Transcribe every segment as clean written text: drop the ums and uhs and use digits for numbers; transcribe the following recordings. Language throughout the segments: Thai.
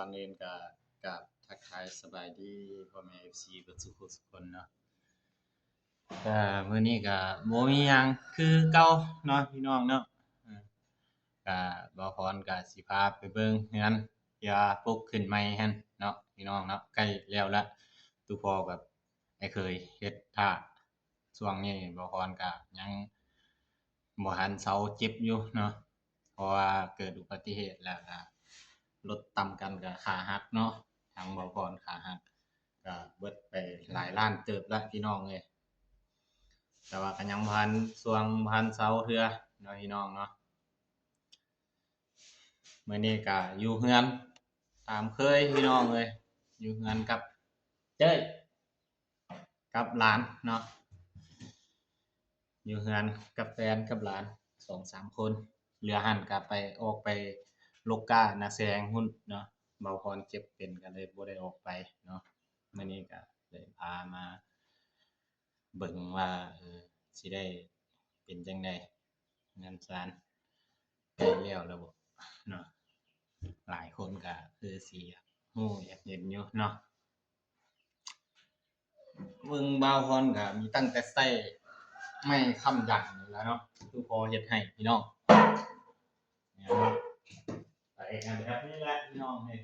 ก่อนอื่นก็กับทักทายสบายดีพ่อแม่ FC เบิดสุขสุขคนเนาะก็มื้อนี้ก็บ่มีหยังคือเก่าเนาะพี่น้องเนาะก็บ่พรก็สิพาไปเบิ่งเรือนที่ว่าปลูกขึ้นใหม่หั้นเนาะพี่น้องเนาะใกล้แล้วละตุพ่อแบบได้เคยเฮ็ดท่าช่วงนี้บ่พรก็ยังบ่ทันเซาเจ็บอยู่เนาะเพราะว่าเกิดอุบัติเหตุแล้วก็รถต่ำกันก็ขาหักเนาะทางบ่พรขาหักก็เบิดไปหลายล้านเติบแล้วพี่น้องเอ้ยแต่ว่าก็ยังบ่ทันเซาเทื่อเนาะพี่น้องเนาะมื้อนี้ก็อยู่เรือนตามเคยพี่น้องเอ้ยอยู่เรือนกับเจ้ยกับหลานเนาะอยู่เรือนกับแฟนกับหลาน 2-3 คนเหลือหั้นก็ไปออกไปโลกกานาแสดงหุ้นเนาะเบาพรเจ็บเป็นก็เลยบ่ได้ออกไปเนาะมื้อนี้ก็เลยพามาเบิ่งว่าสิได้เป็นจั่งใดงานศาลใกล้แล้วแล้วบ่เนาะหลายคนก็คือสิอยากรู้อยากเห็นอยู่เนาะเบิ่งเบาพรก็มีตั้งแต่ใช้ไม้ค้ำยันนี่แหล้วเนาะคือพอเฮ็ดให้พี่น้องเนี่ยเนาะไปกันแบบนี้แหละพี่น้องเอ้ย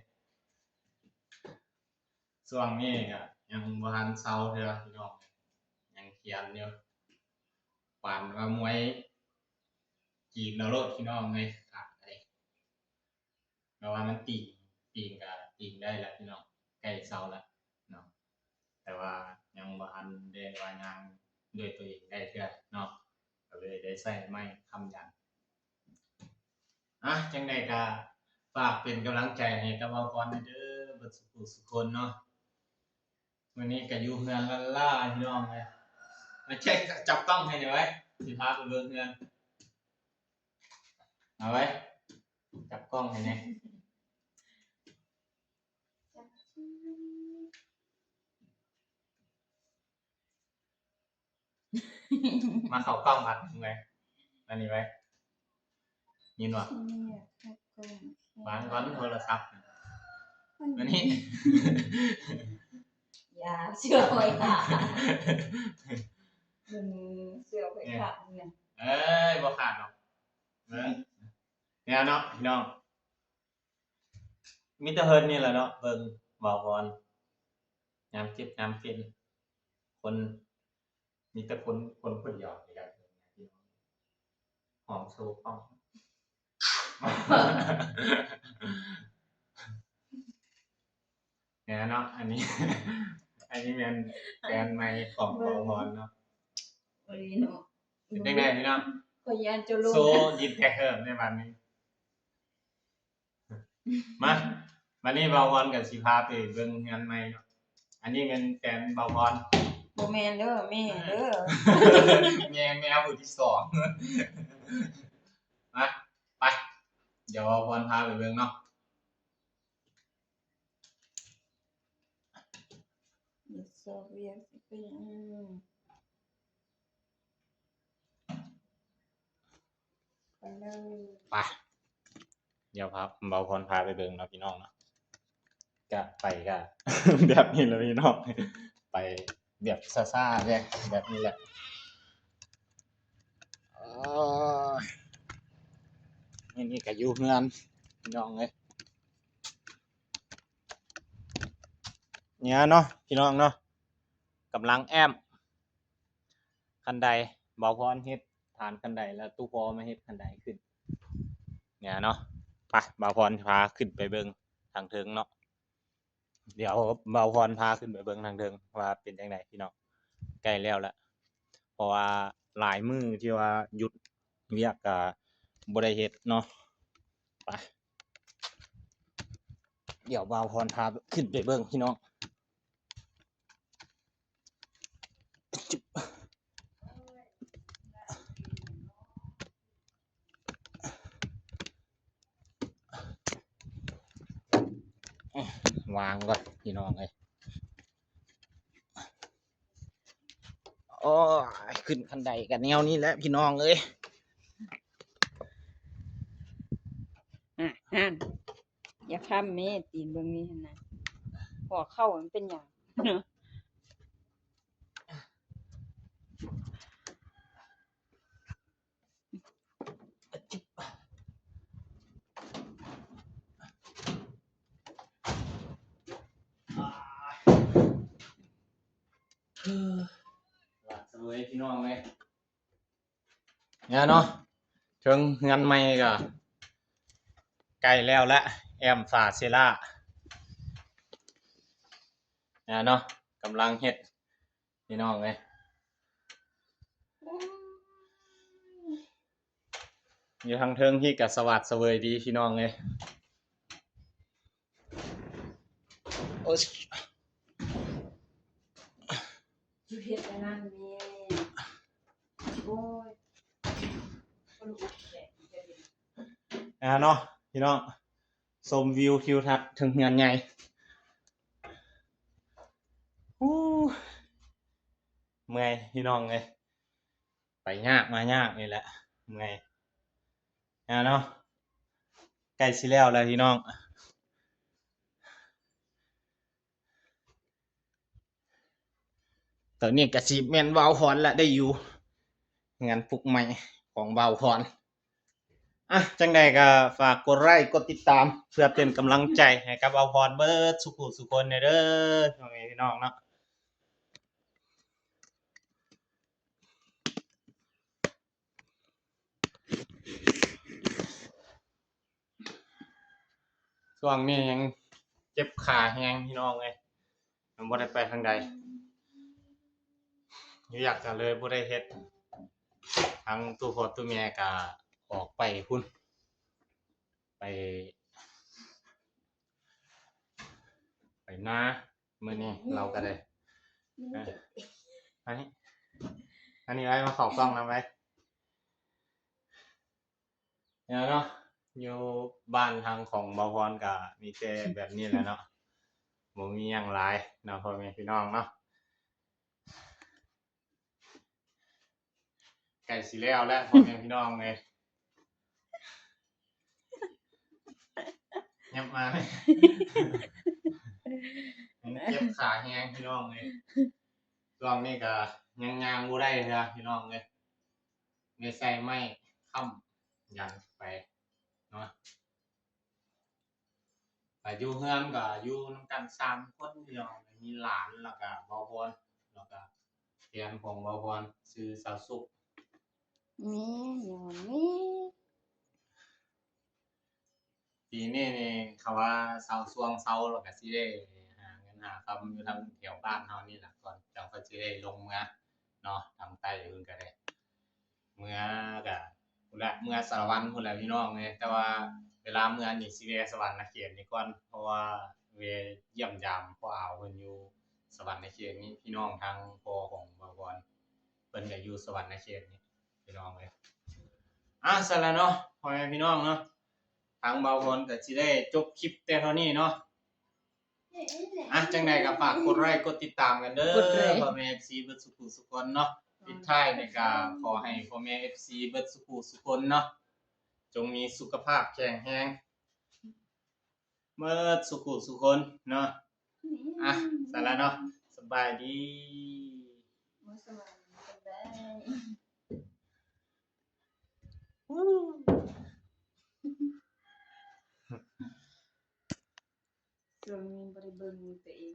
ช่วงนี้ก็ยังบ่ทันเซาเทื่อพี่น้องยังเขียนอยู่ปานว่ามวยจีบแล้วโลดพี่น้องเอ้ยขาดได้เพราะว่ามันตีงก็ตีงได้แล้วพี่น้องใกล้เซาแล้วเนาะแต่ว่ายังบ่ทันได้ว่าย่างด้วยตัวเองได้เทื่อเนาะก็เลยได้ใช้ไม้ค้ำยันจังใดก็ฝากเป็นกำลังใจให้กับเบาพรเด้อเบิดสุขสุขคนเนาะมื้อนี้ก็อยู่เรือนลั่นล่าพี่น้องเอ้ยมาเช็คจับกล้องให้หน่อยไว้สิพาไปเบิ่งเรือนเอาไว้จับกล้องให้แหน่มาเข้ากล้องบัดมึงไว้อันนี้ไว้ยินบ่วางก่อนโทรศัพท์อันนี้ อย่าเชื่อไว้ค่ะเชื่อไว้ค่ะเนี่ยบ่ขาดดอกเบิ่งแนวเนาะพี่น้องมีแต่เฮิ่นนี่แหละเนาะเบิ่งเว้าก่อนยามเจ็บยามเป็นคนมีแต่คนเดียวนี่ครับพี่น้องหอมโซกล้องเนี่ยเนาะอันนี้ อันนี้แม่นแฟนใหม่ของเว้าก่อนเนาะ โอ้ยเนาะ เป็นจังได๋พี่น้อง ก็ยานจะรู้ โซยินแต่เฮิมในวันนี้ มาวันนี้เบาพรก็สิพาไปเบิ่งเรือนใหม่เนาะอันนี้เป็นแฟนเบาพร บ่แม่นเด้อแม่เด้อ แมวผู้ที่ 2มาไปเดี๋ยวเบาพรพาไปเบิ่งเนาะสอบเรียนสิเป็นไปเลยไปเดี๋ยวครับเบาพรพาไปเบิ่งเนาะพี่น้องเนาะก็ไปก็ แบบนี้เลยพี่น้องไปแบบซ่าๆแบบนี้แหละนี่ก็อยู่เรือนพี่น้องเอ้ยเนี่ยเนาะพี่น้องเนาะกำลังแอมคันไดเบาพรเฮ็ดฐานคันไดแล้วตู้พอมาเฮ็ดคันไดขึ้นเนี่ยเนาะไปเบาพรพาขึ้นไปเบิ่งทางเทิงเนาะเดี๋ยวเบาพรพาขึ้นไปเบิ่งทางเทิงว่าเป็นจังไดพี่น้องใกล้แล้วแหละเพราะว่าหลายมื้อที่ว่าหยุดเวียกก็บ่ได้เฮ็ดเนาะไปเดี๋ยวเบาพรพาขึ้นไปเบิ่งพี่น้องวางก่อนพี่น้องเอ้ยโอ้ยขึ้นคันไดกันแนวนี้แหละพี่น้องเอ้ยอย่า ค่ำแม่ตีนเบิ่งนี่หั่นน่ะหัวเข้ามันเป็นหยังเนาะ หลักสวยพี่น้องเลยเนี่ยเนาะถึงงานใหม่ก็ใกล้แล้วละแอมฟาเซล่าเนี่ยเนาะกำลังเฮ็ดพี่น้องเลยอยู่ทางเทิงที่กับสวัสดิ์เสวยดีพี่น้องเลยโอ้ย อยู่เฮ็ดอันนั้นแม่โอ้ยคนอุกแขกจะดี เนาะพี่น้องชมวิวทิวทัศน์ถึงงานใหญ่เมื่อยพี่น้องเลยไปยากมายากนี่แหละเมื่อยเนาะใกล้สิแล้วพี่น้องตอนนี้ก็สิแม่นวาวพรละได้อยู่งานปลุกใหม่ของวาวพรจังใดก็ฝากกดไลค์กดติดตามเพื่อเป็นกำลังใจให้กับวาวพรเบิดสุขุสุคนเด้อพี่น้องเนาะช่วงนี้ยังเจ็บขาแฮงพี่น้องเลยมันบ่ได้ไปทางใดอยากจะเลยบ่ได้เฮ็ดทั้งตู้พ่อตู้แม่ก็ออกไปพุ่นไปนามื้อนี้เราก็ได้อันนี้ไว้มาเข้ากล้องนำไว้เนาะอยู่บ้านทางของบ่าวพรก็มีแต่แบบนี้แหละเนาะบ่มีหยังหลายเนาะพ่อแม่พี่น้องเนาะใกล้สิแล้วพ่อแม่พี่น้องเลยยับมาเลยเจ็บขาแฮงพี่น้องเลยช่วงนี้ก็ยังย่างบ่ได้เด้อพี่น้องเลยไม่ใส่ไม้ค้ำยันไปเนาะไปอยู่เฮือนก็อยู่นำกัน3คนพี่น้องมีหลานแล้วก็บ่าวพรแล้วก็แฟนของบ่าวพรชื่อสาวสุข แม่ย้อนแม่ ปีนี้นี่เขาว่าเซาช่วงเซาแล้วก็สิได้หาเงินหาคำอยู่ทางแถวบ้านเฮานี่ล่ะก่อนจังก็สิได้ลงเมืองเนาะทางใต้เพิ่นก็ได้เมื่อก็พุ่นละเมื่อสารวัตรพุ่นละพี่น้องเอ้ยแต่ว่าเวลาเมื่อนี่สิแวะสวรรณเขตนี่ก่อนเพราะว่าแวะเยี่ยมยามพ่ออาวเพิ่นอยู่สวรรณเขตนี่พี่น้องทางพ่อของบ่าวพรเพิ่นก็อยู่สวรรณเขตนี่พี่น้องเอ้ยซั่นล่ะเนาะพ่อแม่พี่น้องเนาะทางบ่าวพรก็สิได้จบคลิปแต่เท่านี้เนาะจังใดก็ฝากกดไลค์กดติดตามกันเด้อพ่อแม่ FC เบิดสุขุสุคนเนาะปิดท้ายนี่ก็ขอให้พ่อแม่ FC เบิดสุขุสุคนเนาะจงมีสุขภาพแข็งแรงเบิดสุขุสุคนเนาะซั่นล่ะเนาะสบายดี บ่สบายได้ ช่วงนี้บ่ได้เบิ่งตัวเอง